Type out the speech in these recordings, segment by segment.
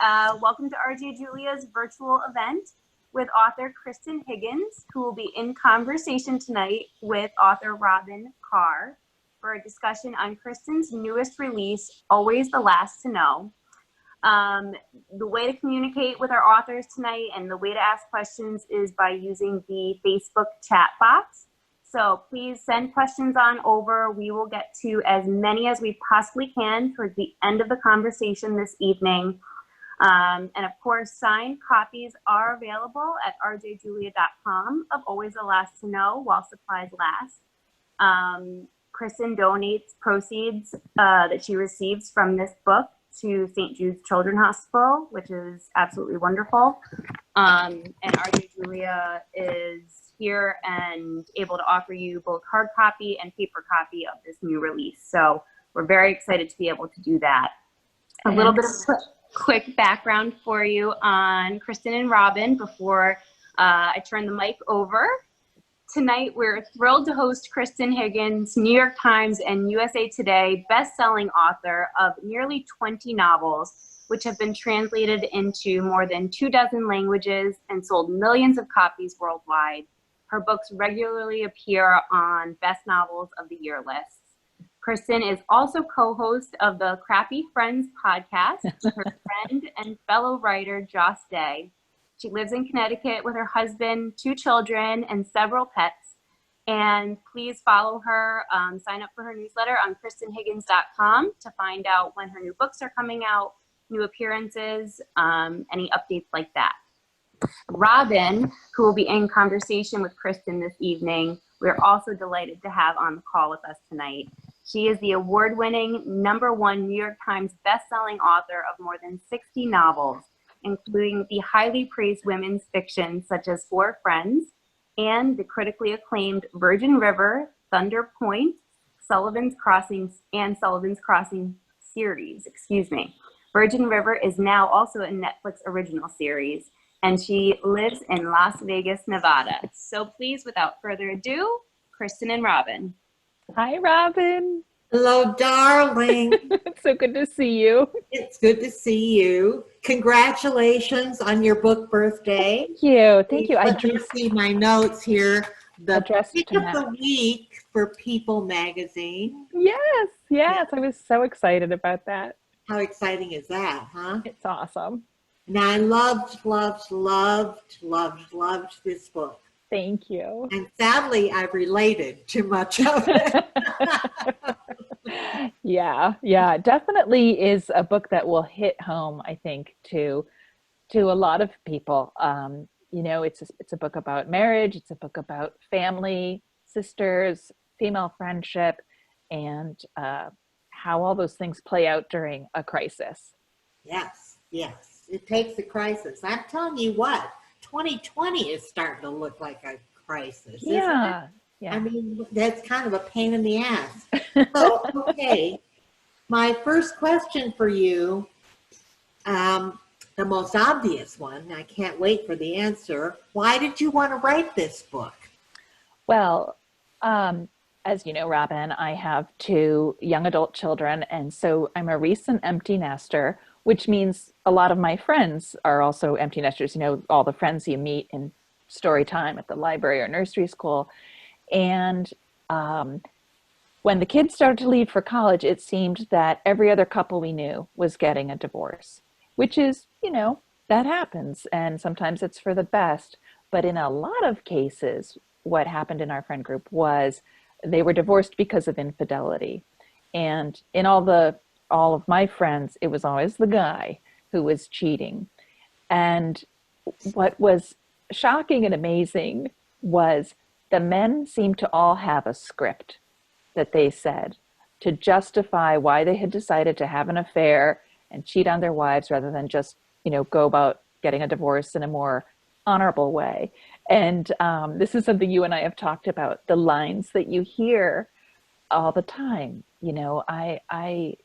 Welcome to RJ Julia's virtual event with author Kristan Higgins, who will be in conversation tonight with author Robyn Carr for a discussion on Kristan's newest release, Always the Last to Know. The way to communicate with our authors tonight and the way to ask questions is by using the Facebook chat box. So please send questions on over. We will get to as many as we possibly can towards the end of the conversation this evening. And of course, signed copies are available at rjjulia.com of Always the Last to Know while supplies last. Kristan donates proceeds that she receives from this book to St. Jude's Children's Hospital, which is absolutely wonderful. And RJ Julia is here and able to offer you both hard copy and paper copy of this new release. So we're very excited to be able to do that. A little bit of quick background for you on Kristan and Robyn before I turn the mic over. Tonight, we're thrilled to host Kristan Higgins, New York Times and USA Today best-selling author of nearly 20 novels, which have been translated into more than 24 languages and sold millions of copies worldwide. Her books regularly appear on Best Novels of the Year lists. Kristan is also co-host of the Crappy Friends podcast with her friend and fellow writer, Joss Day. She lives in Connecticut with her husband, 2 children, and several pets. And please follow her, sign up for her newsletter on KristanHiggins.com to find out when her new books are coming out, new appearances, any updates like that. Robyn, who will be in conversation with Kristan this evening, we're also delighted to have on the call with us tonight. She is the award-winning #1 New York Times bestselling author of more than 60 novels, including the highly praised women's fiction such as 4 Friends and the critically acclaimed Virgin River, Thunder Point, Sullivan's Crossing series, Virgin River is now also a Netflix original series, and she lives in Las Vegas, Nevada. So please, without further ado, Kristan and Robyn. Hi, Robyn. Hello, darling. It's so good to see you. It's good to see you. Congratulations on your book birthday. Thank you. Thank you. Let me see my notes here. The pick of the week for People magazine. Yes. I was so excited about that. How exciting is that, huh? It's awesome. And I loved this book. Thank you. And sadly, I've related too much of it. Yeah, definitely is a book that will hit home, I think, to a lot of people. It's a book about marriage. It's a book about family, sisters, female friendship, and how all those things play out during a crisis. Yes. It takes a crisis. I'm telling you what, 2020 is starting to look like a crisis, isn't it? Yeah. I mean, that's kind of a pain in the ass. So, okay, my first question for you, the most obvious one, I can't wait for the answer. Why did you want to write this book? Well, as you know, Robyn, I have 2 young adult children, and so I'm a recent empty nester, which means a lot of my friends are also empty nesters, all the friends you meet in story time at the library or nursery school. And when the kids started to leave for college, it seemed that every other couple we knew was getting a divorce, which is, that happens. And sometimes it's for the best. But in a lot of cases, what happened in our friend group was they were divorced because of infidelity. And in all of my friends, it was always the guy who was cheating. And what was shocking and amazing was the men seemed to all have a script that they said to justify why they had decided to have an affair and cheat on their wives rather than just, go about getting a divorce in a more honorable way. And this is something you and I have talked about, the lines that you hear all the time.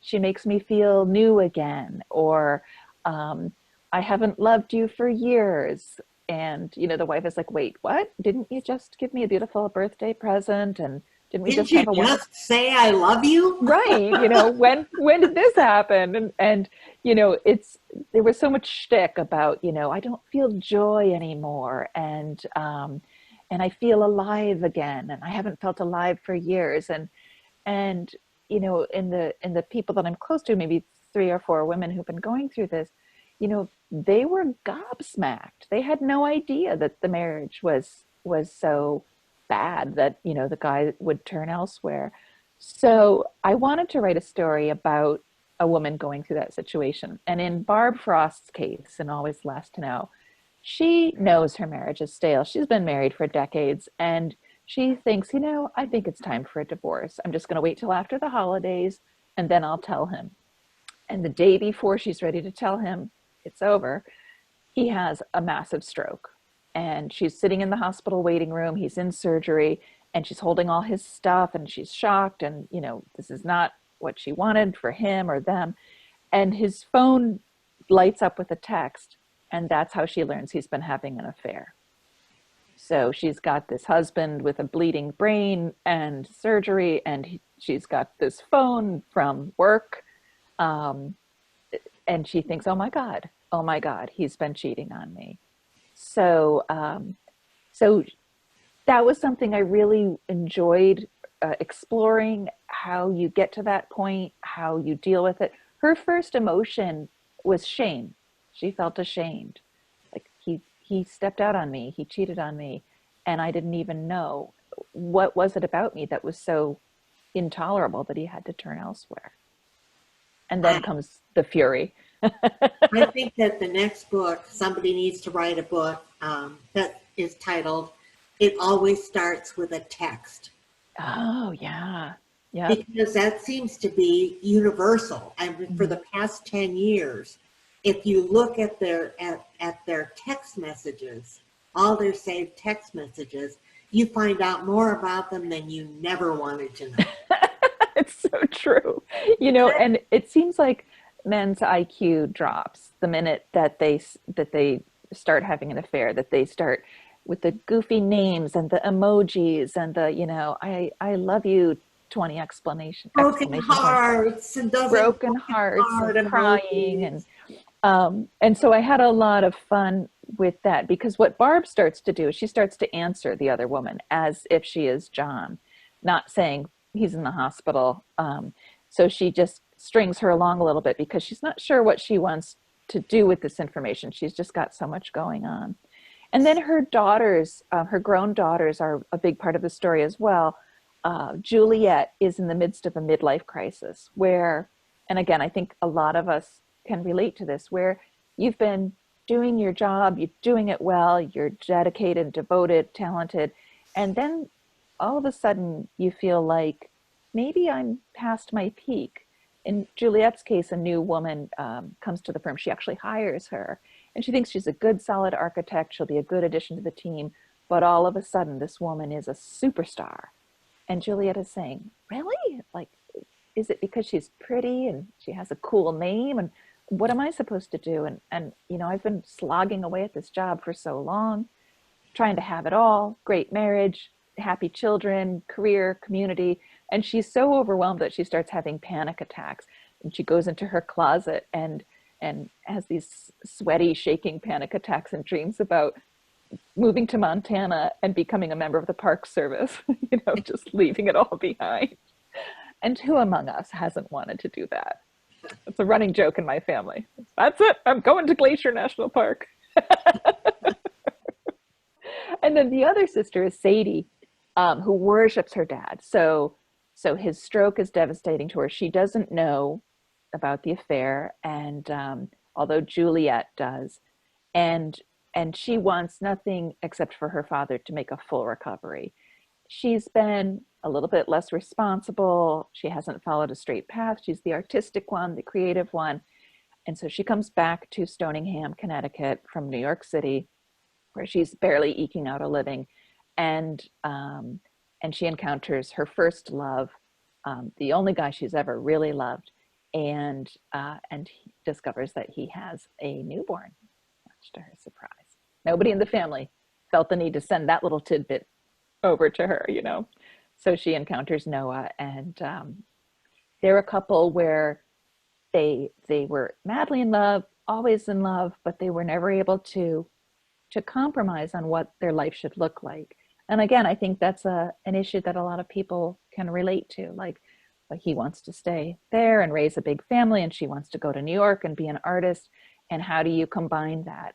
She makes me feel new again, or I haven't loved you for years. And, the wife is like, wait, what? Didn't you just give me a beautiful birthday present? And Didn't we Didn't just you have a just say I love you? right, when did this happen? And there was so much shtick about, I don't feel joy anymore, and I feel alive again, and I haven't felt alive for years. And in the people that I'm close to, maybe 3 or 4 women who've been going through this, they were gobsmacked. They had no idea that the marriage was so bad that, the guy would turn elsewhere. So I wanted to write a story about a woman going through that situation. And in Barb Frost's case, and Always Last to Know, she knows her marriage is stale. She's been married for decades, and she thinks, I think it's time for a divorce. I'm just going to wait till after the holidays, and then I'll tell him. And the day before she's ready to tell him it's over, he has a massive stroke. And she's sitting in the hospital waiting room. He's in surgery, and she's holding all his stuff, and she's shocked. And, this is not what she wanted for him or them. And his phone lights up with a text. And that's how she learns he's been having an affair. So she's got this husband with a bleeding brain and surgery, and she's got this phone from work. And she thinks, oh my God, he's been cheating on me. So that was something I really enjoyed exploring, how you get to that point, how you deal with it. Her first emotion was shame. She felt ashamed. Like he stepped out on me, he cheated on me, and I didn't even know. What was it about me that was so intolerable that he had to turn elsewhere? And then comes the fury. I think that the next book, somebody needs to write a book that is titled, It Always Starts with a Text. Oh, yeah. Yeah. Because that seems to be universal. And for the past 10 years, if you look at their text messages, all their saved text messages, you find out more about them than you never wanted to know. It's so true. And it seems like men's IQ drops the minute that they start having an affair, that they start with the goofy names and the emojis and the, I love you 20 exclamation Broken points. hearts and Broken hearts and crying and so I had a lot of fun with that, because what Barb starts to do is she starts to answer the other woman as if she is John, not saying he's in the hospital. So she just strings her along a little bit because she's not sure what she wants to do with this information. She's just got so much going on. And then her daughters, her grown daughters, are a big part of the story as well. Juliet is in the midst of a midlife crisis where, and again, I think a lot of us can relate to this, where you've been doing your job, you're doing it well, you're dedicated, devoted, talented, and then all of a sudden you feel like maybe I'm past my peak. In Juliet's case, a new woman comes to the firm. She actually hires her, and she thinks she's a good, solid architect. She'll be a good addition to the team. But all of a sudden, this woman is a superstar. And Juliet is saying, really? Like, is it because she's pretty and she has a cool name? And what am I supposed to do? And I've been slogging away at this job for so long, trying to have it all, great marriage, happy children, career, community. And she's so overwhelmed that she starts having panic attacks. And she goes into her closet and has these sweaty, shaking panic attacks and dreams about moving to Montana and becoming a member of the Park Service, just leaving it all behind. And who among us hasn't wanted to do that? It's a running joke in my family. That's it. I'm going to Glacier National Park. And then the other sister is Sadie, who worships her dad. So his stroke is devastating to her. She doesn't know about the affair, and although Juliet does, and she wants nothing except for her father to make a full recovery. She's been a little bit less responsible. She hasn't followed a straight path. She's the artistic one, the creative one. And so she comes back to Stoningham, Connecticut from New York City, where she's barely eking out a living. And she encounters her first love, the only guy she's ever really loved, and he discovers that he has a newborn, much to her surprise. Nobody in the family felt the need to send that little tidbit over to her, So she encounters Noah, and they're a couple where they were madly in love, always in love, but they were never able to compromise on what their life should look like. And again, I think that's an issue that a lot of people can relate to. Like he wants to stay there and raise a big family, and she wants to go to New York and be an artist. And how do you combine that?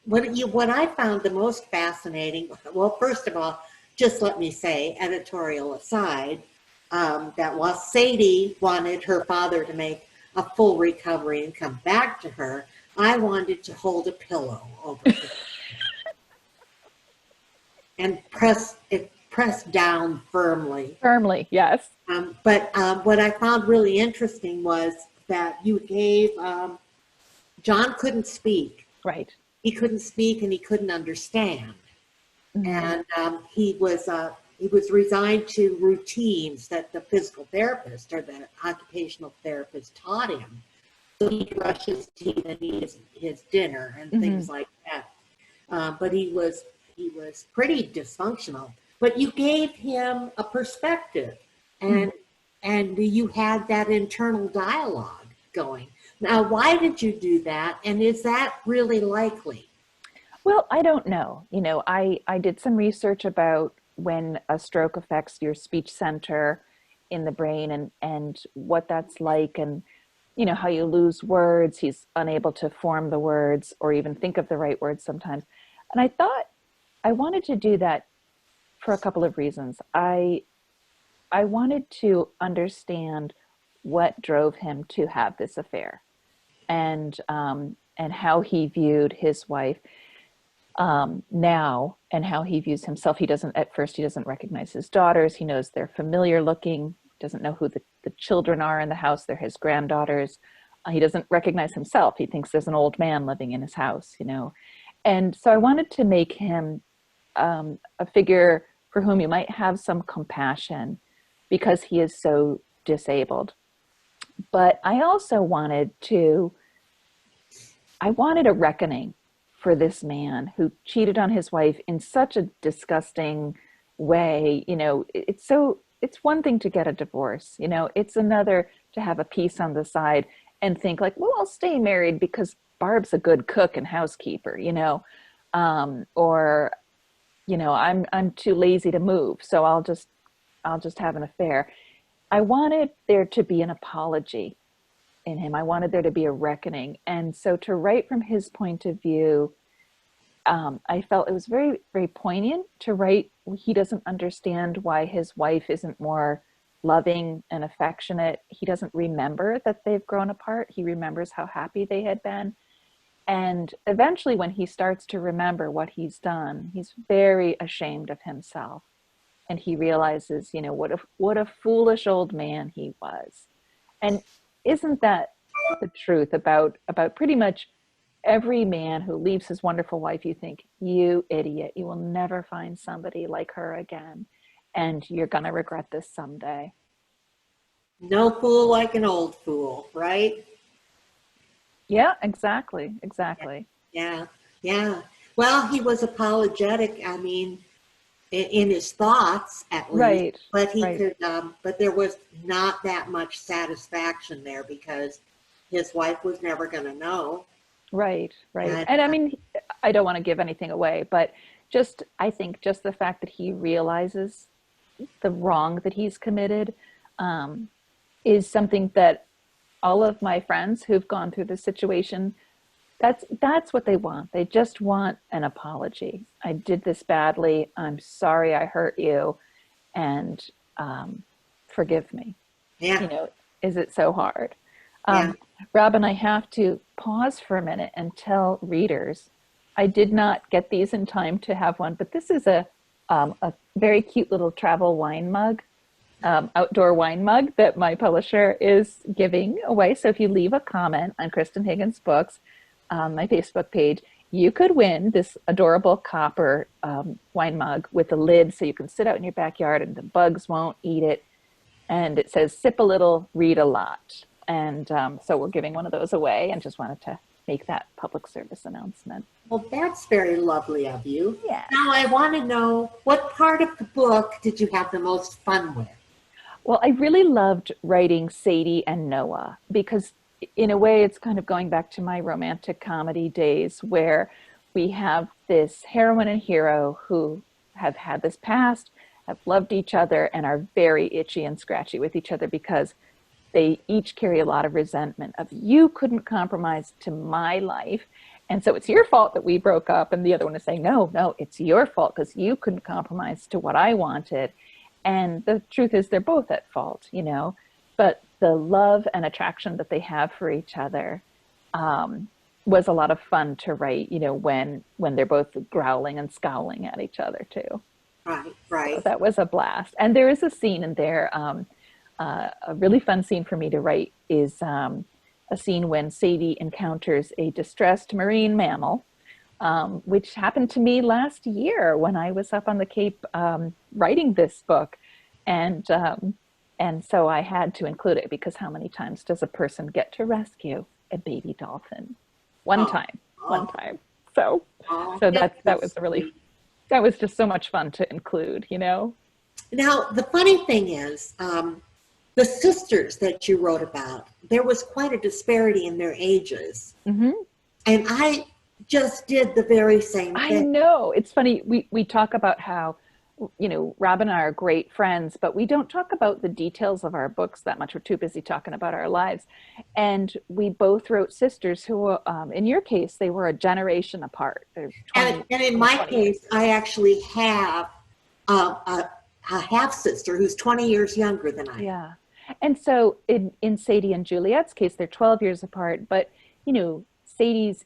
What I found the most fascinating, well, first of all, just let me say, editorial aside, that while Sadie wanted her father to make a full recovery and come back to her, I wanted to hold a pillow over her and press down firmly. Firmly, yes. But what I found really interesting was that you gave, John couldn't speak. Right. He couldn't speak and he couldn't understand. Mm-hmm. And he was resigned to routines that the physical therapist or the occupational therapist taught him. So he'd brush his teeth and eat his dinner and things like that. But he was pretty dysfunctional. But you gave him a perspective, and you had that internal dialogue going. Now, why did you do that? And is that really likely? Well, I don't know. You know, I did some research about when a stroke affects your speech center in the brain and what that's like, and you know, how you lose words. He's unable to form the words or even think of the right words sometimes. And I thought I wanted to do that for a couple of reasons. I wanted to understand what drove him to have this affair, and how he viewed his wife now, and how he views himself. At first he doesn't recognize his daughters. He knows they're familiar looking, doesn't know who the children are in the house. They're his granddaughters. He doesn't recognize himself. He thinks there's an old man living in his house, you know. And so I wanted to make him a figure for whom you might have some compassion because he is so disabled. But I also wanted a reckoning for this man who cheated on his wife in such a disgusting way. You know, it's one thing to get a divorce, you know, it's another to have a piece on the side and think like, well, I'll stay married because Barb's a good cook and housekeeper, you know, or, you know, I'm too lazy to move, so I'll just have an affair. I wanted there to be an apology in him. I wanted there to be a reckoning. And so to write from his point of view, I felt it was very, very poignant to write. He doesn't understand why his wife isn't more loving and affectionate. He doesn't remember that they've grown apart. He remembers how happy they had been. And eventually when he starts to remember what he's done, he's very ashamed of himself. And he realizes, you know, what a foolish old man he was. And isn't that the truth about pretty much every man who leaves his wonderful wife? You think, you idiot, you will never find somebody like her again, and you're going to regret this someday. No fool like an old fool, right? Yeah, exactly. Yeah. Well, he was apologetic, I mean, in his thoughts at least, right, but he could, but there was not that much satisfaction there because his wife was never going to know. Right. And I mean, I don't want to give anything away, but I think just the fact that he realizes the wrong that he's committed is something that all of my friends who've gone through this situation, that's what they want. They just want an apology. I did this badly. I'm sorry I hurt you, and forgive me. Yeah. You know, is it so hard? Yeah. Robyn, I have to pause for a minute and tell readers, I did not get these in time to have one, but this is a very cute little travel wine mug, outdoor wine mug that my publisher is giving away. So if you leave a comment on Kristan Higgins Books on my Facebook page, you could win this adorable copper wine mug with a lid so you can sit out in your backyard and the bugs won't eat it. And it says, sip a little, read a lot. And so we're giving one of those away, and just wanted to make that public service announcement. Well, that's very lovely of you. Yeah. Now I want to know, what part of the book did you have the most fun with? Well, I really loved writing Sadie and Noah because in a way it's kind of going back to my romantic comedy days where we have this heroine and hero who have had this past, have loved each other, and are very itchy and scratchy with each other because they each carry a lot of resentment of, you couldn't compromise to my life. And so it's your fault that we broke up. And the other one is saying, no, it's your fault because you couldn't compromise to what I wanted. And the truth is they're both at fault, you know, but the love and attraction that they have for each other was a lot of fun to write, you know, when they're both growling and scowling at each other too. Right. So that was a blast. And there is a scene in there, a really fun scene for me to write is a scene when Sadie encounters a distressed marine mammal, which happened to me last year when I was up on the Cape writing this book. And so I had to include it because how many times does a person get to rescue a baby dolphin? One time. So that was just so much fun to include, you know? Now, the funny thing is, the sisters that you wrote about, there was quite a disparity in their ages. Mm-hmm. And I just did the very same thing. I know. It's funny. We talk about how, you know, Robyn and I are great friends, but we don't talk about the details of our books that much. We're too busy talking about our lives. And we both wrote sisters who, in your case, they were a generation apart. And in my case, I actually have a half-sister who's 20 years younger than I am. Yeah. And so in Sadie and Juliet's case, they're 12 years apart, but, you know, Sadie's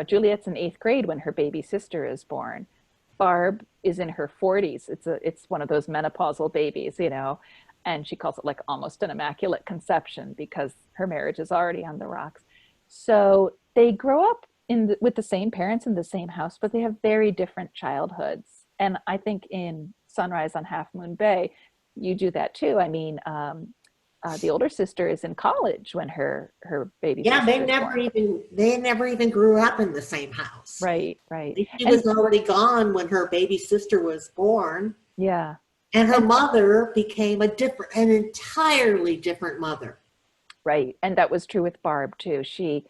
Juliet's in eighth grade when her baby sister is born. Barb is in her 40s. It's one of those menopausal babies, you know, and she calls it like almost an immaculate conception because her marriage is already on the rocks. So they grow up with the same parents in the same house, but they have very different childhoods. And I think in Sunrise on Half Moon Bay, you do that too. I mean, the older sister is in college when her baby sister they never even grew up in the same house. Right. She was already gone when her baby sister was born. Yeah. And her mother became an entirely different mother. Right. And that was true with Barb too. She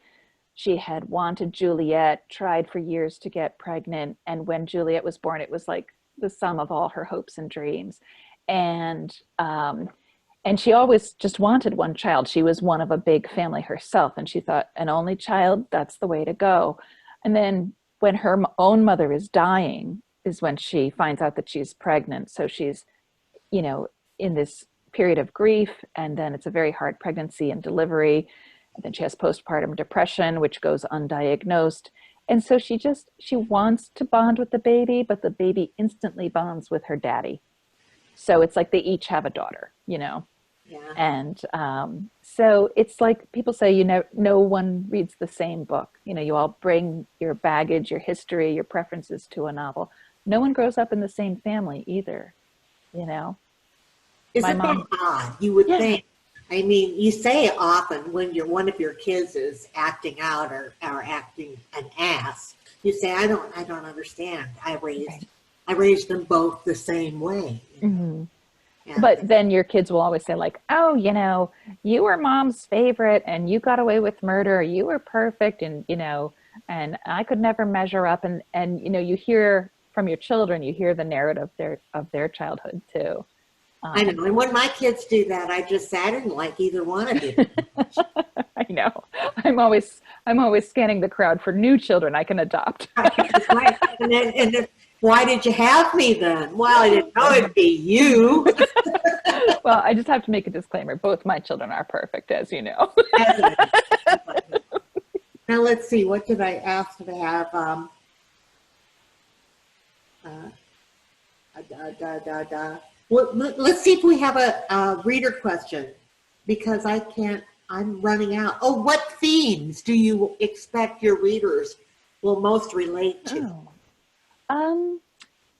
had wanted Juliet, tried for years to get pregnant, and when Juliet was born, it was like the sum of all her hopes and dreams. And she always just wanted one child. She was one of a big family herself, and she thought an only child, that's the way to go. And then when her own mother is dying is when she finds out that she's pregnant. So she's, you know, in this period of grief, and then it's a very hard pregnancy and delivery. And then she has postpartum depression, which goes undiagnosed. And so she wants to bond with the baby, but the baby instantly bonds with her daddy. So it's like they each have a daughter, you know? Yeah. And so it's like people say, you know, no one reads the same book. You know, you all bring your baggage, your history, your preferences to a novel. No one grows up in the same family either, you know? Isn't that odd? You would think. I mean, you say it often when one of your kids is acting out or acting an ass. You say, I don't understand. I raised them both the same way. Mm-hmm. Yeah. But then your kids will always say like, oh, you know, you were mom's favorite and you got away with murder. You were perfect. And, you know, and I could never measure up. And, you know, you hear from your children, you hear the narrative of their childhood too. I know. And when my kids do that, I just say, I didn't like either one of you. I know. I'm always scanning the crowd for new children I can adopt. Right. And then, why did you have me then? Well, I didn't know it'd be you. Well, I just have to make a disclaimer. Both my children are perfect, as you know. Now, let's see. What did I ask to have? Well, let's see if we have a reader question, because I'm running out. Oh, what themes do you expect your readers will most relate to?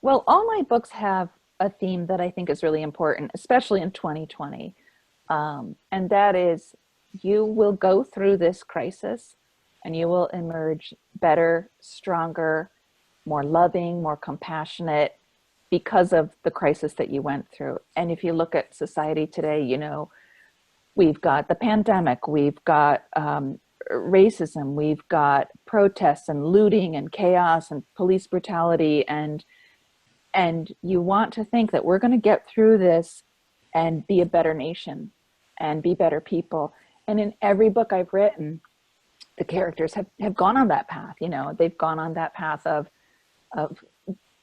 Well, all my books have a theme that I think is really important, especially in 2020. And that is, you will go through this crisis and you will emerge better, stronger, more loving, more compassionate because of the crisis that you went through. And if you look at society today, you know, we've got the pandemic, we've got racism, we've got protests and looting and chaos and police brutality, and you want to think that we're going to get through this and be a better nation and be better people. And in every book I've written, the characters have gone on that path. You know, they've gone on that path of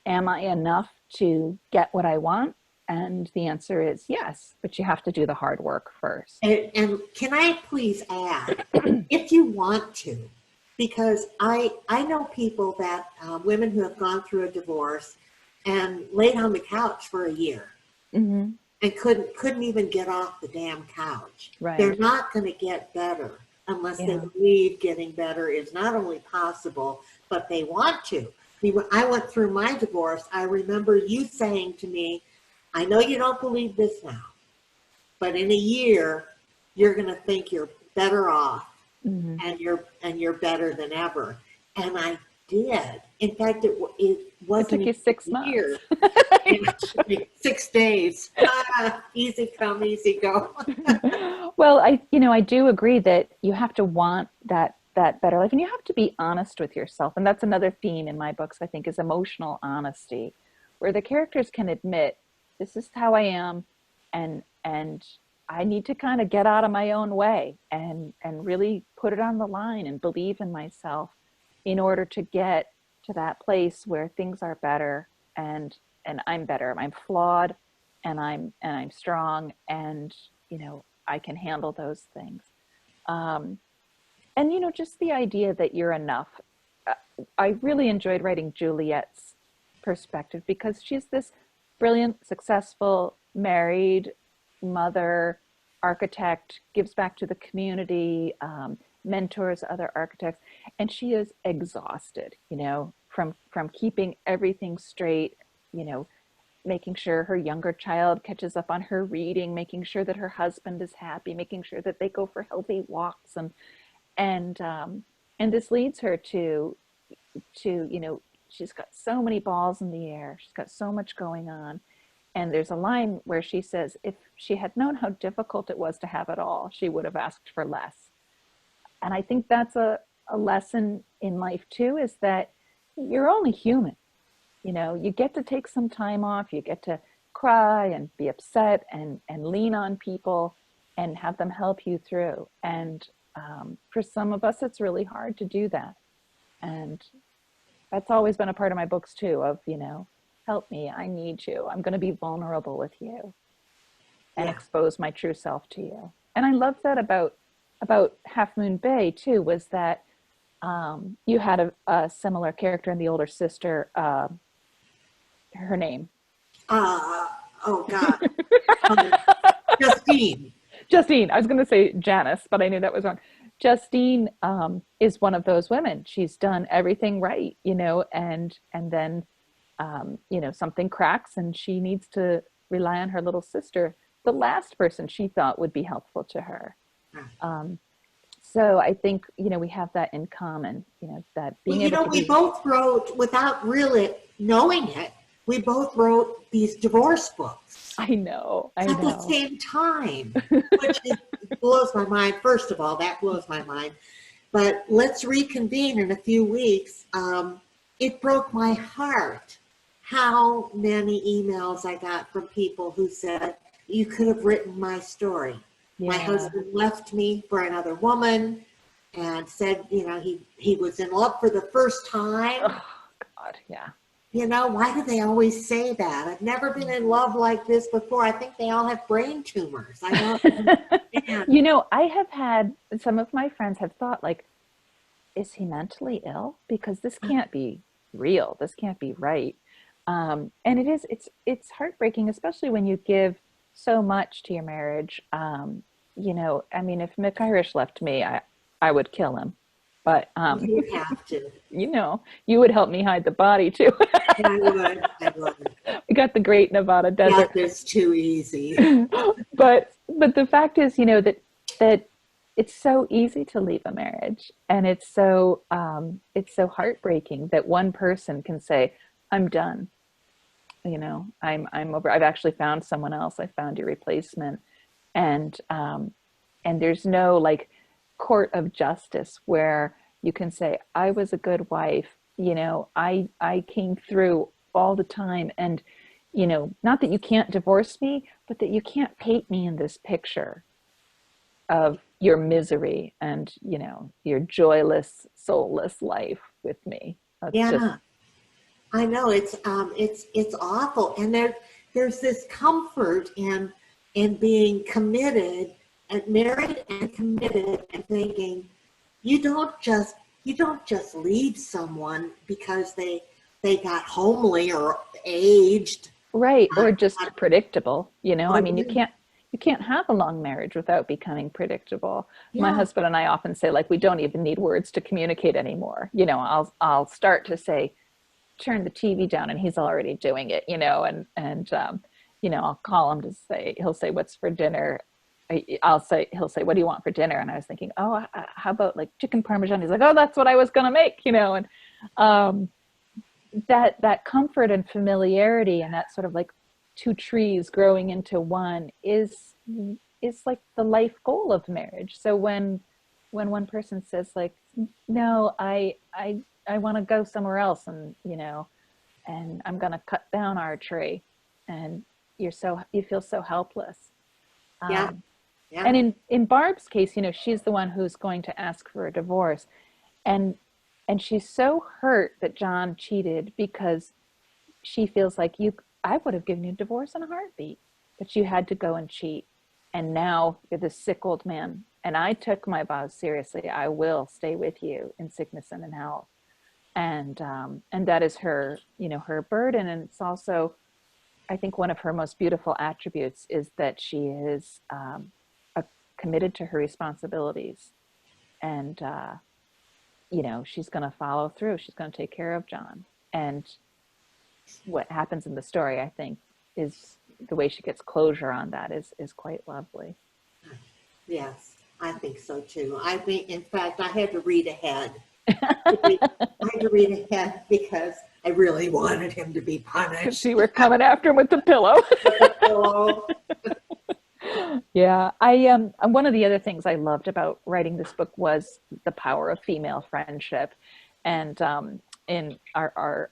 am I enough to get what I want? And the answer is yes, but you have to do the hard work first. And can I please add, if you want to, because I know people that, women who have gone through a divorce and laid on the couch for a year Mm-hmm. and couldn't even get off the damn couch. Right. They're not going to get better unless they believe getting better is not only possible, but they want to. I mean, when I went through my divorce, I remember you saying to me, I know you don't believe this now, but in a year, you're going to think you're better off, Mm-hmm. and you're better than ever. And I did. In fact, it wasn't. It took you 6 months. Years. 6 days. Easy come, easy go. Well, I do agree that you have to want that better life, and you have to be honest with yourself. And that's another theme in my books, I think, is emotional honesty, where the characters can admit, this is how I am, and I need to kind of get out of my own way and really put it on the line and believe in myself in order to get to that place where things are better and I'm better. I'm flawed and I'm strong, and you know, I can handle those things. And you know, just the idea that you're enough. I really enjoyed writing Juliet's perspective because she's this brilliant, successful, married mother, architect, gives back to the community, mentors other architects, and she is exhausted, you know, from keeping everything straight, you know, making sure her younger child catches up on her reading, making sure that her husband is happy, making sure that they go for healthy walks, and this leads her to you know, she's got so many balls in the air, she's got so much going on. And there's a line where she says, if she had known how difficult it was to have it all, she would have asked for less. And I think that's a lesson in life too, is that you're only human. You know, you get to take some time off, you get to cry and be upset and lean on people and have them help you through. And for some of us, it's really hard to do that. And that's always been a part of my books too, of, you know, help me, I need you. I'm going to be vulnerable with you and expose my true self to you. And I love that about Half Moon Bay too, was that you had a similar character in the older sister, her name. Oh God. Justine. Justine. I was going to say Janice, but I knew that was wrong. Justine is one of those women. She's done everything right, you know, and then you know, something cracks and she needs to rely on her little sister, the last person she thought would be helpful to her. So I think, you know, we have that in common, you know, that being able to we both wrote, without really knowing it, we both wrote these divorce books. I know. At the same time, which blows my mind. First of all, that blows my mind. But let's reconvene in a few weeks. It broke my heart how many emails I got from people who said, you could have written my story. Yeah. My husband left me for another woman and said, you know, he was in love for the first time. Oh, God, yeah. You know, why do they always say that? I've never been in love like this before. I think they all have brain tumors. I don't. You know, I have had, some of my friends have thought, like, is he mentally ill? Because this can't be real. This can't be right. And it's heartbreaking, especially when you give so much to your marriage. You know, I mean, if Mick Irish left me, I would kill him. But you have to. You know, you would help me hide the body too. I would. We got the Great Nevada Desert. That is too easy. But the fact is, you know, that it's so easy to leave a marriage, and it's so heartbreaking that one person can say, I'm done. I'm over. I've actually found someone else. I found your replacement. And there's no like court of justice where you can say, I was a good wife, I came through all the time, and not that you can't divorce me, but that you can't paint me in this picture of your misery and your joyless, soulless life with me. That's Yeah, just, I know it's awful, and there's this comfort in being committed and married and committed and thinking you don't just leave someone because they got homely or aged. right, or just Uh, predictable. I or mean, you can't have a long marriage without becoming predictable. My yeah, husband and I often say, like, we don't even need words to communicate anymore. I'll start to say, turn the TV down, and he's already doing it, and I'll call him to say, he'll say, what's for dinner? He'll say, what do you want for dinner? And I was thinking, oh, how about like chicken Parmesan? He's like, oh, that's what I was going to make, and um, that comfort and familiarity and that sort of like two trees growing into one is like the life goal of marriage. So when one person says like, no, I want to go somewhere else, and I'm going to cut down our tree, and you feel so helpless. yeah, Um, yeah, and in Barb's case, she's the one who's going to ask for a divorce, and she's so hurt that John cheated because she feels like I would have given you a divorce in a heartbeat, but you had to go and cheat, and now you're this sick old man. And I took my vows seriously. I will stay with you in sickness and in health, and that is her, her burden. And it's also, I think, one of her most beautiful attributes is that she is committed to her responsibilities, and she's going to follow through. She's going to take care of John. And what happens in the story, I think, is the way she gets closure on that is quite lovely. yes, I think so too. I think, in fact, I had to read ahead. I had to read ahead because I really wanted him to be punished. See, we're coming after him with the pillow. Oh, Yeah, one of the other things I loved about writing this book was the power of female friendship, and in our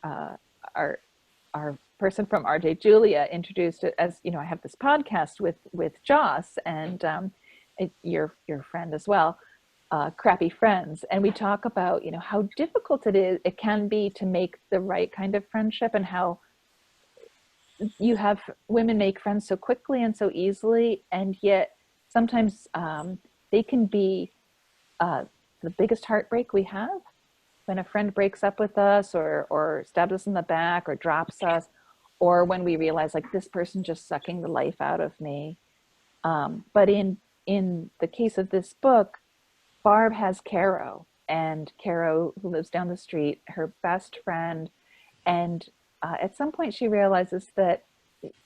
person from RJ Julia introduced it as, I have this podcast with Joss, and your friend as well, Crappy Friends, and we talk about how difficult it can be to make the right kind of friendship, and how you have women make friends so quickly and so easily, and yet sometimes they can be the biggest heartbreak we have, when a friend breaks up with us, or stabs us in the back, or drops us, or when we realize like, this person just sucking the life out of me. But in the case of this book, Barb has Caro, and Caro, who lives down the street, her best friend. And at some point she realizes that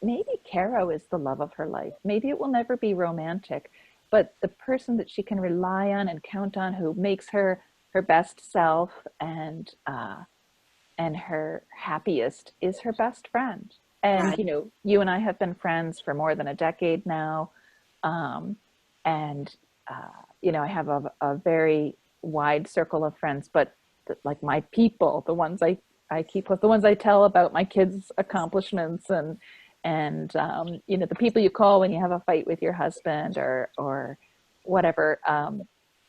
maybe Caro is the love of her life. Maybe it will never be romantic, but the person that she can rely on and count on, who makes her best self and her happiest, is her best friend. And right. You and I have been friends for more than a decade now, and I have a very wide circle of friends, but like my people, the ones I keep with, the ones I tell about my kids' accomplishments, and the people you call when you have a fight with your husband or whatever,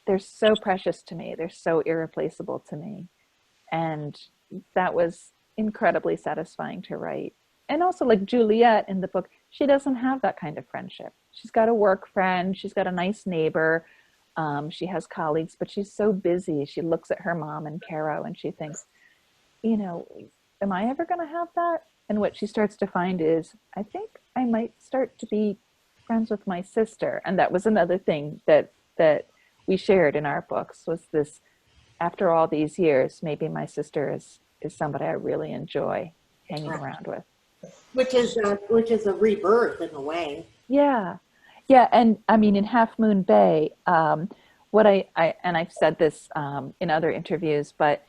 they're so precious to me. They're so irreplaceable to me. And that was incredibly satisfying to write. And also, like Juliet in the book, she doesn't have that kind of friendship. She's got a work friend. She's got a nice neighbor. She has colleagues, but she's so busy. She looks at her mom and Caro, and she thinks, am I ever going to have that? And what she starts to find is, I think I might start to be friends with my sister. And that was another thing that we shared in our books, was this, after all these years, maybe my sister is somebody I really enjoy hanging around with. Which is a rebirth in a way. Yeah. Yeah. And I mean, in Half Moon Bay, what and I've said this in other interviews, but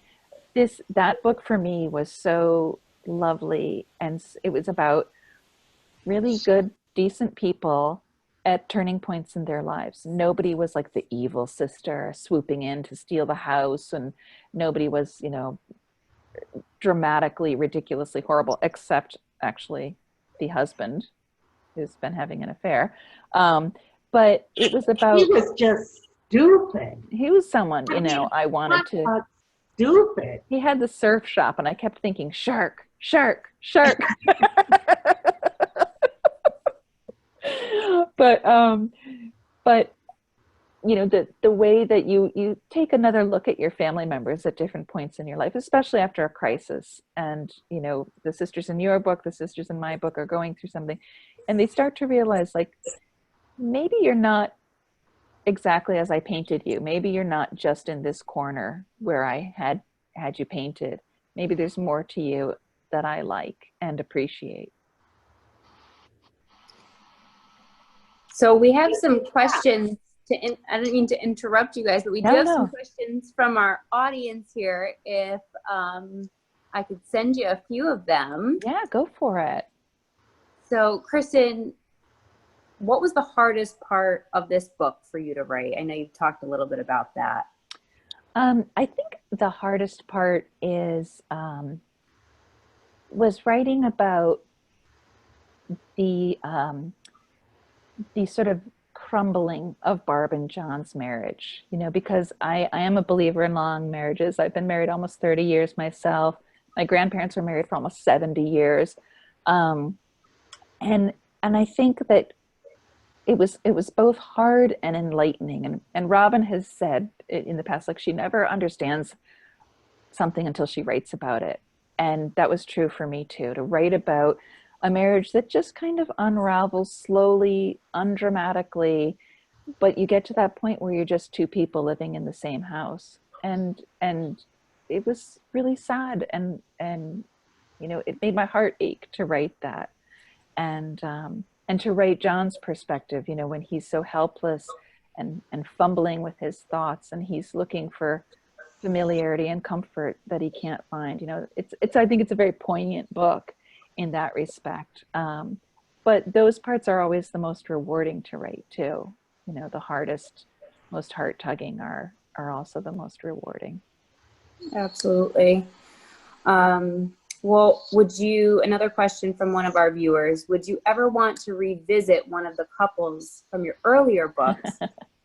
that book for me was so lovely, and it was about really good, decent people at turning points in their lives. Nobody was like the evil sister swooping in to steal the house, and nobody was, dramatically, ridiculously horrible, except actually the husband who's been having an affair. But it was about... He was just stupid. He was someone, I wanted to... Stupid. He had the surf shop, and I kept thinking, shark, shark, shark. But the way that you take another look at your family members at different points in your life, especially after a crisis, and the sisters in your book, the sisters in my book are going through something, and they start to realize, like, maybe you're not exactly as I painted you. Maybe you're not just in this corner where I had you painted. Maybe there's more to you that I like and appreciate. So we have some questions I don't mean to interrupt you guys, but we do have some questions from our audience here. If I could send you a few of them. Yeah, go for it. So Kristan, what was the hardest part of this book for you to write? I know you've talked a little bit about that. I think the hardest part was writing about the sort of crumbling of Barb and John's marriage, because I am a believer in long marriages. I've been married almost 30 years myself. My grandparents were married for almost 70 years. And I think that it was both hard and enlightening. And Robyn has said in the past, like, she never understands something until she writes about it. And that was true for me too, to write about a marriage that just kind of unravels slowly, undramatically, but you get to that point where you're just two people living in the same house. And it was really sad, and it made my heart ache to write that. And to write John's perspective, when he's so helpless and fumbling with his thoughts, and he's looking for familiarity and comfort that he can't find. I think it's a very poignant book in that respect. But those parts are always the most rewarding to write too. The hardest, most heart-tugging are also the most rewarding. Absolutely. Well, another question from one of our viewers, would you ever want to revisit one of the couples from your earlier books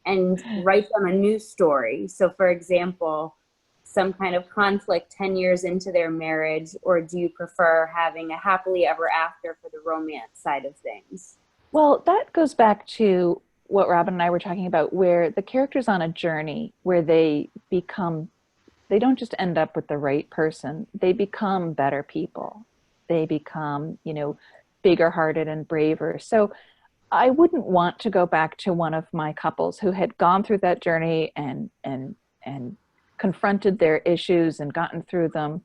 and write them a new story? So for example, some kind of conflict 10 years into their marriage, or do you prefer having a happily ever after for the romance side of things? Well, that goes back to what Robyn and I were talking about, where the character's on a journey where they don't just end up with the right person, they become better people. They become, bigger hearted and braver. So I wouldn't want to go back to one of my couples who had gone through that journey and confronted their issues and gotten through them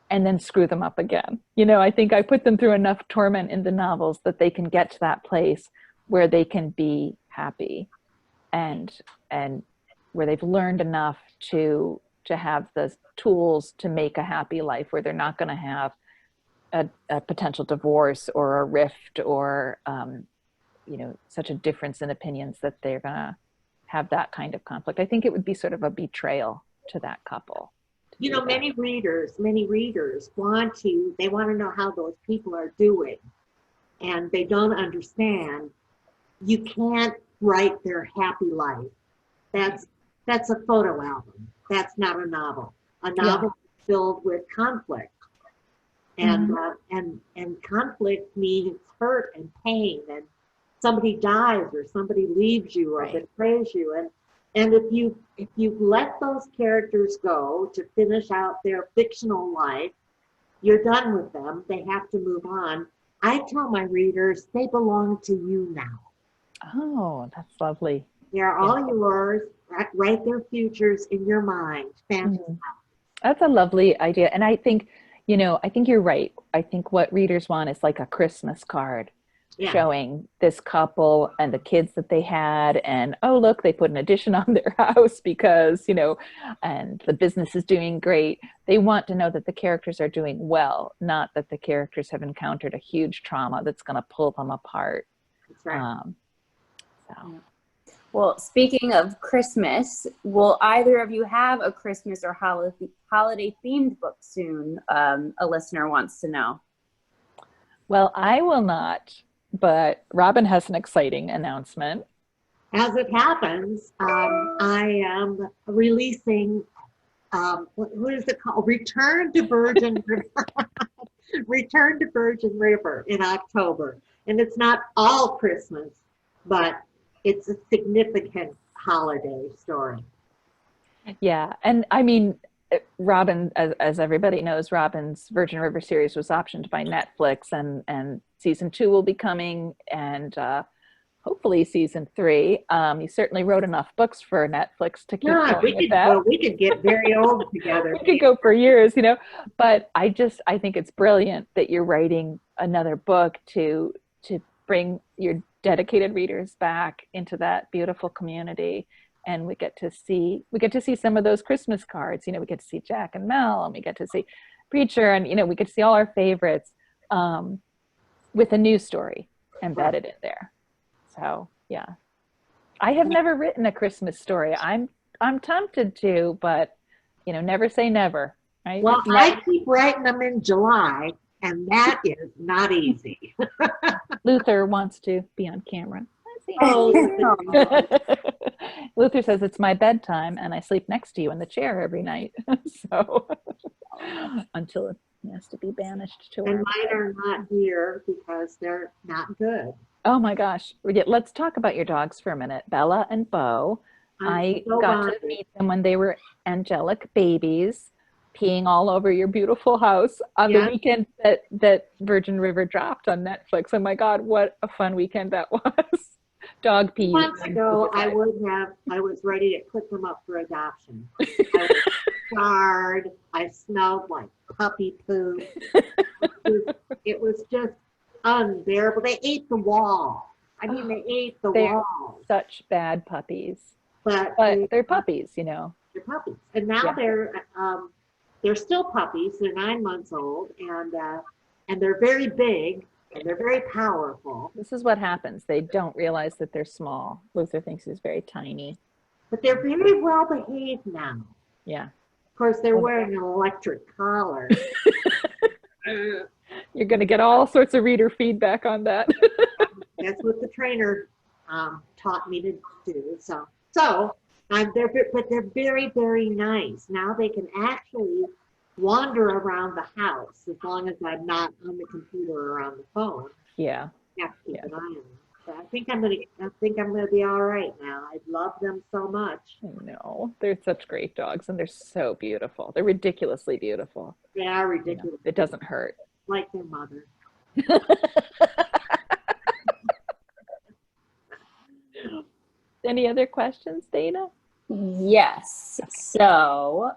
and then screw them up again. I think I put them through enough torment in the novels that they can get to that place where they can be happy and where they've learned enough to have the tools to make a happy life, where they're not going to have a potential divorce or a rift or such a difference in opinions that they're going to have that kind of conflict. I think it would be sort of a betrayal to that couple. Many readers want to know how those people are doing, and they don't understand. You can't write their happy life. That's a photo album. That's not a novel. A novel is filled with conflict, and conflict means hurt and pain, and somebody dies or somebody leaves you or betrays you, and if you let those characters go to finish out their fictional life, you're done with them. They have to move on. I tell my readers they belong to you now. Oh, that's lovely. They're all yours. Write their futures in your mind. That's a lovely idea. And I think, you're right. I think what readers want is like a Christmas card Yeah. showing this couple and the kids that they had, and oh look, they put an addition on their house because, you know, and the business is doing great. They want to know that the characters are doing well, not that the characters have encountered a huge trauma that's going to pull them apart. That's right. So. Well, speaking of Christmas, will either of you have a Christmas or holiday themed book soon? A listener wants to know. Well, I will not, but Robyn has an exciting announcement. As it happens, I am releasing, what is it called? Return to Virgin River. Return to Virgin River in October. And it's not all Christmas, but it's a significant holiday story. Yeah, and I mean, Robyn, as everybody knows, Robyn's Virgin River series was optioned by Netflix, and season 2 will be coming, and hopefully season 3. You certainly wrote enough books for Netflix to keep going with that. Well, we could get very old together. We could go for years, you know. But I think it's brilliant that you're writing another book to bring your dedicated readers back into that beautiful community. And we get to see some of those Christmas cards. You know, we get to see Jack and Mel, and we get to see Preacher, and, you know, we get to see all our favorites with a new story embedded in there. So yeah, I have never written a Christmas story. I'm tempted to, but, you know, never say never. Right? Well, I keep writing them in July, and that is not easy. Luther wants to be on camera. Oh, Luther says it's my bedtime and I sleep next to you in the chair every night. So until it has to be banished to And our mine are not here because they're not good. Oh my gosh. Let's talk about your dogs for a minute. Bella and Bo. I got to meet them when they were angelic babies, peeing all over your beautiful house on the weekend that Virgin River dropped on Netflix. Oh my God, what a fun weekend that was. Dog pee. Months ago, I was ready to put them up for adoption. I was scarred. I smelled like puppy poop. It was just unbearable. They ate the wall. I mean, they ate the wall. Such bad puppies. But they're puppies, you know. They're puppies. And now they're still puppies. They're 9 months old, and they're very big. And they're very powerful. This is what happens. They don't realize that they're small. Luther thinks he's very tiny. But they're very well behaved now. Yeah. Of course, they're wearing an electric collar. You're going to get all sorts of reader feedback on that. That's what the trainer taught me to do. But they're very, very nice. Now they can actually wander around the house as long as I'm not on the computer or on the phone. Yeah. I have to keep an eye on them. So I think I'm gonna be all right now. I love them so much. I know. They're such great dogs, and they're so beautiful. They're ridiculously beautiful. They are ridiculous. You know, it doesn't hurt. Like their mother. Any other questions, Dana? Yes. So,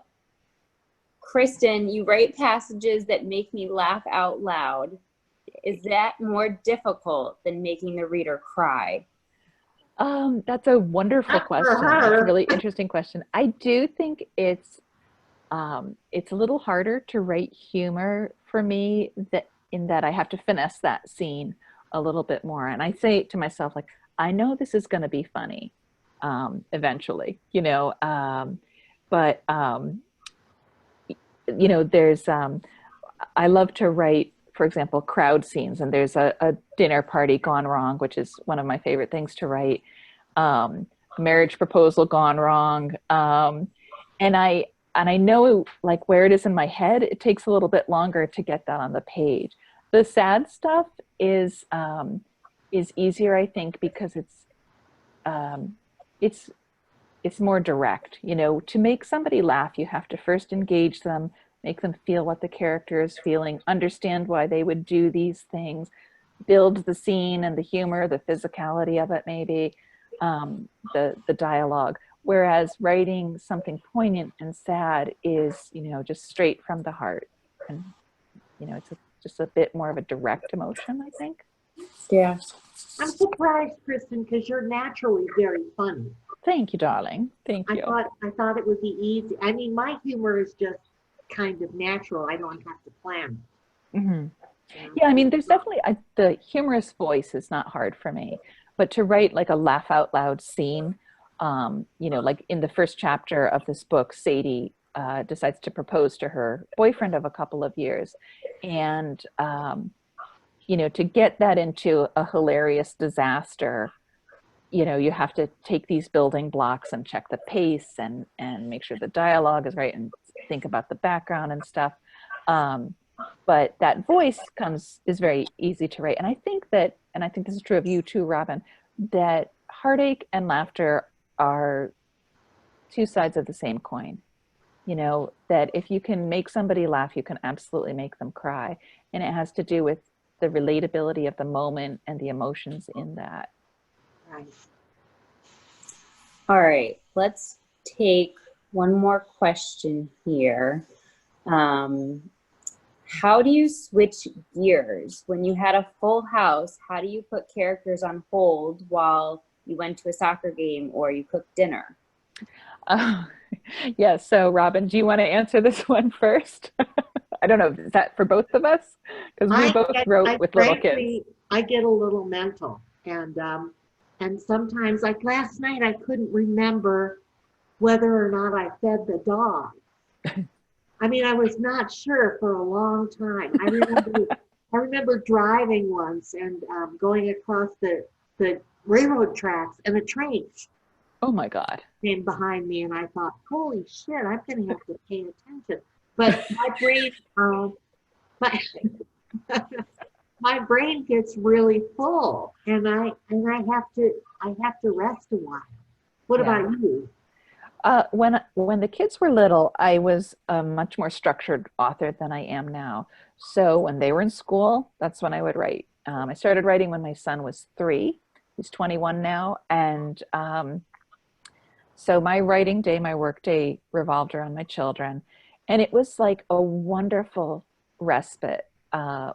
Kristan, you write passages that make me laugh out loud. Is that more difficult than making the reader cry? That's a wonderful question. That's a really interesting question. I do think it's a little harder to write humor for me, in that I have to finesse that scene a little bit more. And I say to myself, like, I know this is going to be funny eventually, you know, but you know, there's, I love to write, for example, crowd scenes, and there's a dinner party gone wrong, which is one of my favorite things to write. Marriage proposal gone wrong. And I know, like, where it is in my head, it takes a little bit longer to get that on the page. The sad stuff is easier, I think, because it's more direct. You know, to make somebody laugh, you have to first engage them, make them feel what the character is feeling, understand why they would do these things, build the scene and the humor, the physicality of it, maybe, the dialogue. Whereas writing something poignant and sad is, you know, just straight from the heart. And, you know, it's just a bit more of a direct emotion, I think. Yeah. I'm surprised, Kristan, because you're naturally very funny. Thank you, darling. Thank I you. thought it would be easy. I mean, my humor is just kind of natural. I don't have to plan. Hmm. You know? Yeah, I mean, there's definitely the humorous voice is not hard for me, but to write like a laugh out loud scene, you know, like in the first chapter of this book, Sadie decides to propose to her boyfriend of a couple of years, and you know, to get that into a hilarious disaster, you know, you have to take these building blocks and check the pace and make sure the dialogue is right and think about the background and stuff. Um, but that voice is very easy to write. And I think that, and I think this is true of you too, Robyn, that heartache and laughter are two sides of the same coin. You know, that if you can make somebody laugh, you can absolutely make them cry. And it has to do with the relatability of the moment and the emotions in that. Right. All right, let's take one more question here. How do you switch gears? When you had a full house, how do you put characters on hold while you went to a soccer game or you cooked dinner? Yeah, so Robyn, do you want to answer this one first? I don't know, is that for both of us? Because we both wrote with little kids. I get a little mental, and sometimes, like last night, I couldn't remember whether or not I fed the dog. I mean, I was not sure for a long time. I remember driving once and going across the railroad tracks, and a train Oh my God. came behind me, and I thought, "Holy shit, I'm going to have to pay attention." But my brain, my, my brain gets really full, and I have to rest a while. What Yeah. about you? When the kids were little, I was a much more structured author than I am now. So when they were in school, that's when I would write. I started writing when my son was 3. He's 21 now, and so my writing day, my work day revolved around my children, and it was like a wonderful respite.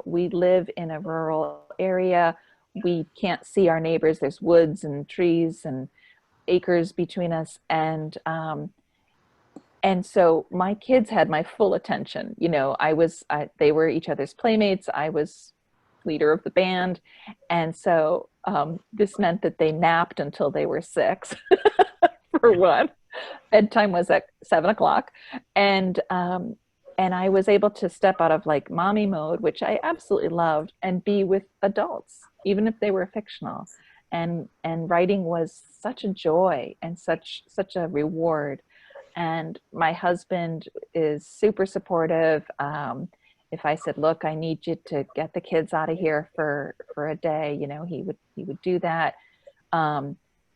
We live in a rural area. We can't see our neighbors. There's woods and trees and acres between us, and so my kids had my full attention. You know, they were each other's playmates. I was leader of the band, and so this meant that they napped until they were 6. For one, bedtime was at 7 o'clock, and I was able to step out of like mommy mode, which I absolutely loved, and be with adults, even if they were fictional. And writing was such a joy and such a reward. And my husband is super supportive. If I said, "Look, I need you to get the kids out of here for a day," you know, he would do that.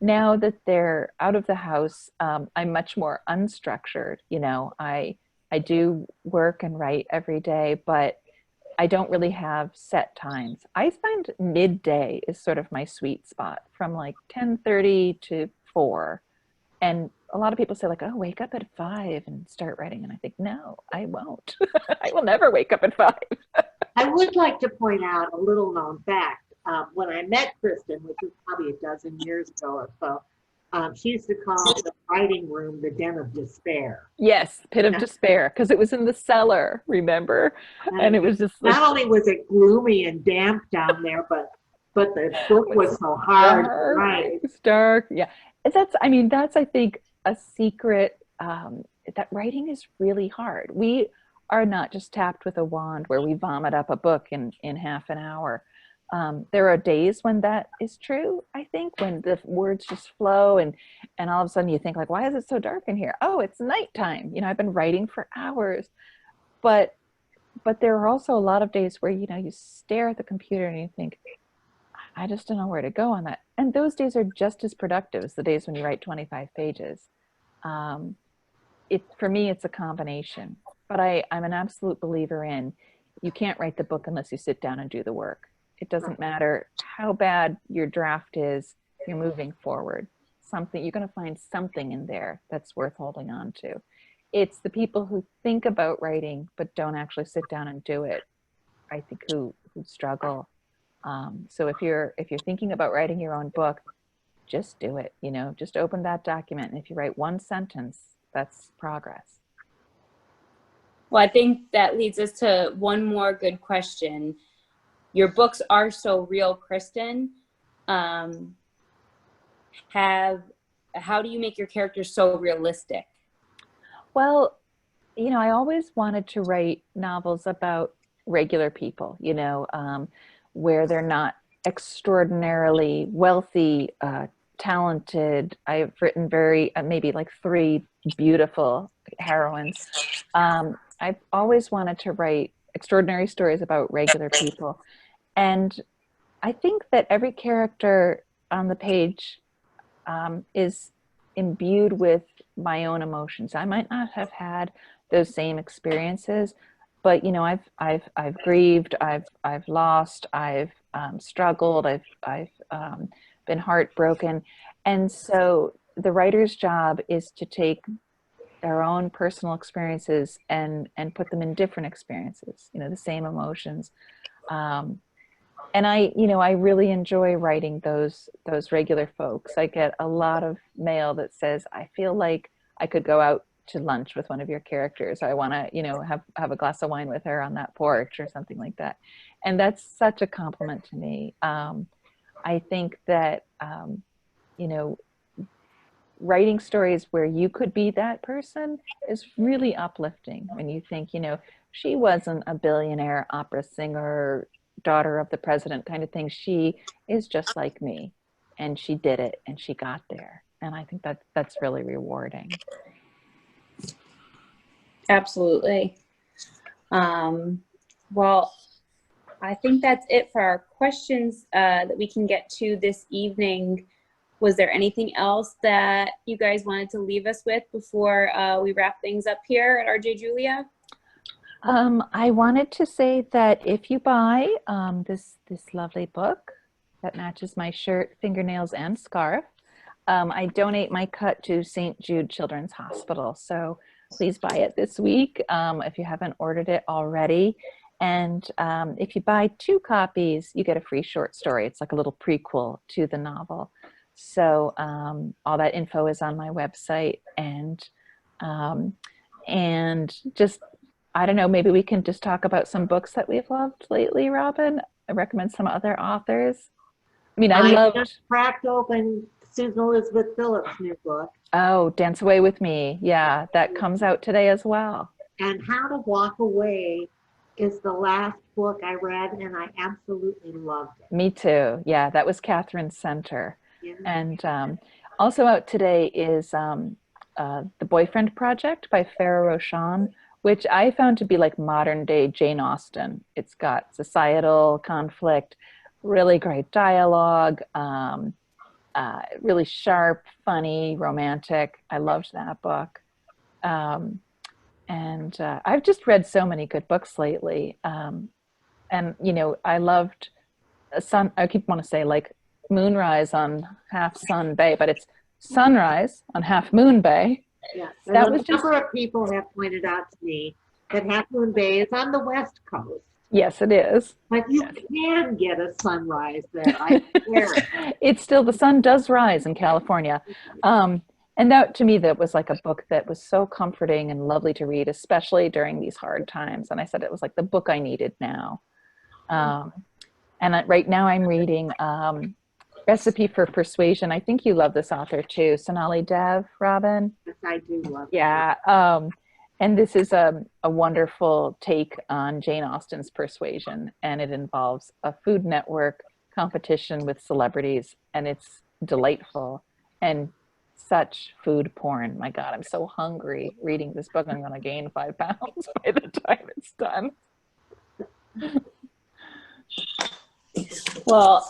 Now that they're out of the house, I'm much more unstructured. You know, I do work and write every day, but I don't really have set times. I find midday is sort of my sweet spot, from like 10:30 to 4. And a lot of people say like, "Oh, wake up at 5 and start writing." And I think, no, I won't. I will never wake up at 5. I would like to point out a little known fact. When I met Kristan, which was probably a dozen years ago or so, she used to call the writing room the den of despair. Yes, pit of despair, because it was in the cellar, remember? And it was just like, not only was it gloomy and damp down there, but the book was so hard to write. It's dark. Yeah. That's I think a secret, that writing is really hard. We are not just tapped with a wand where we vomit up a book in half an hour. There are days when that is true, I think, when the words just flow and all of a sudden you think like, why is it so dark in here? Oh, it's nighttime. You know, I've been writing for hours. But there are also a lot of days where, you know, you stare at the computer and you think, I just don't know where to go on that. And those days are just as productive as the days when you write 25 pages. For me, it's a combination. But I'm an absolute believer in, you can't write the book unless you sit down and do the work. It doesn't matter how bad your draft is, you're moving forward. You're going to find something in there that's worth holding on to. It's the people who think about writing but don't actually sit down and do it, I think, who struggle. So if you're thinking about writing your own book, just do it. Just open that document, and if you write one sentence, that's progress. Well, I think that leads us to one more good question. Your books are so real, Kristan. How do you make your characters so realistic? Well, I always wanted to write novels about regular people, where they're not extraordinarily wealthy, talented. I've written maybe like 3 beautiful heroines. I've always wanted to write extraordinary stories about regular people. And I think that every character on the page is imbued with my own emotions. I might not have had those same experiences, but I've grieved, I've lost, I've struggled, I've been heartbroken, and so the writer's job is to take their own personal experiences and put them in different experiences, the same emotions. And I really enjoy writing those regular folks. I get a lot of mail that says, I feel like I could go out to lunch with one of your characters. I want to, have a glass of wine with her on that porch or something like that. And that's such a compliment to me. I think that, writing stories where you could be that person is really uplifting when you think, she wasn't a billionaire opera singer, daughter of the president kind of thing. She is just like me, and she did it, and she got there. And I think that's really rewarding. Absolutely. Well, I think that's it for our questions that we can get to this evening. Was there anything else that you guys wanted to leave us with before we wrap things up here at RJ Julia? I wanted to say that if you buy this lovely book that matches my shirt, fingernails, and scarf, I donate my cut to St. Jude Children's Hospital. So please buy it this week if you haven't ordered it already. And if you buy 2 copies, you get a free short story. It's like a little prequel to the novel. So all that info is on my website. And just, I don't know, maybe we can just talk about some books that we've loved lately, Robyn. I recommend some other authors. I just cracked open Susan Elizabeth Phillips' new book. Oh, Dance Away with Me. Yeah, that comes out today as well. And How to Walk Away is the last book I read, and I absolutely loved it. Me too. Yeah, that was Catherine Center. Yeah. And also out today is The Boyfriend Project by Farah Roshan, which I found to be like modern day Jane Austen. It's got societal conflict, really great dialogue, really sharp, funny, romantic. I loved that book. And I've just read so many good books lately. And, I loved I keep want to say like Moonrise on Half Sun Bay, but it's Sunrise on Half Moon Bay. Yeah, That a was number of people have pointed out to me that Half Moon Bay is on the West Coast. Yes, it is. But you can get a sunrise there, I swear. It's still, the sun does rise in California. And that, to me, that was like a book that was so comforting and lovely to read, especially during these hard times. And I said it was like the book I needed now. Right now I'm reading Recipe for Persuasion. I think you love this author too, Sonali Dev, Robyn. Yes, I do love it. Yeah. And this is a wonderful take on Jane Austen's Persuasion, and it involves a Food Network competition with celebrities, and it's delightful and such food porn. My God, I'm so hungry reading this book. I'm going to gain 5 pounds by the time it's done. Well,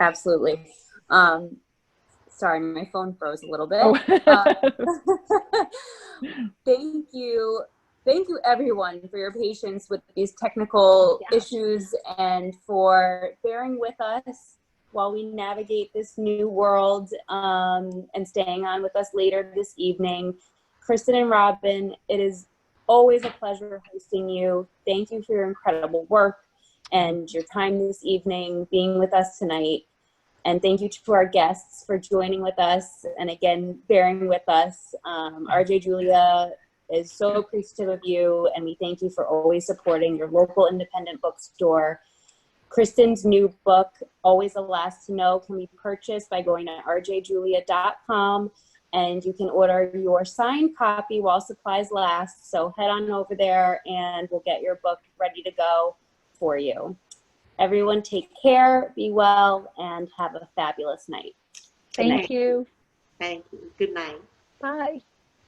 absolutely. Sorry, my phone froze a little bit. Thank you everyone for your patience with these technical issues and for bearing with us while we navigate this new world and staying on with us later this evening. Kristan and Robyn, it is always a pleasure hosting you. Thank you for your incredible work and your time this evening, being with us tonight. And thank you to our guests for joining with us and again, bearing with us. RJ Julia is so appreciative of you, and we thank you for always supporting your local independent bookstore. Kristan's new book, Always the Last to Know, can be purchased by going to rjjulia.com, and you can order your signed copy while supplies last. So head on over there and we'll get your book ready to go for you. Everyone take care, be well, and have a fabulous night. Thank you. Thank you. Good night. Bye.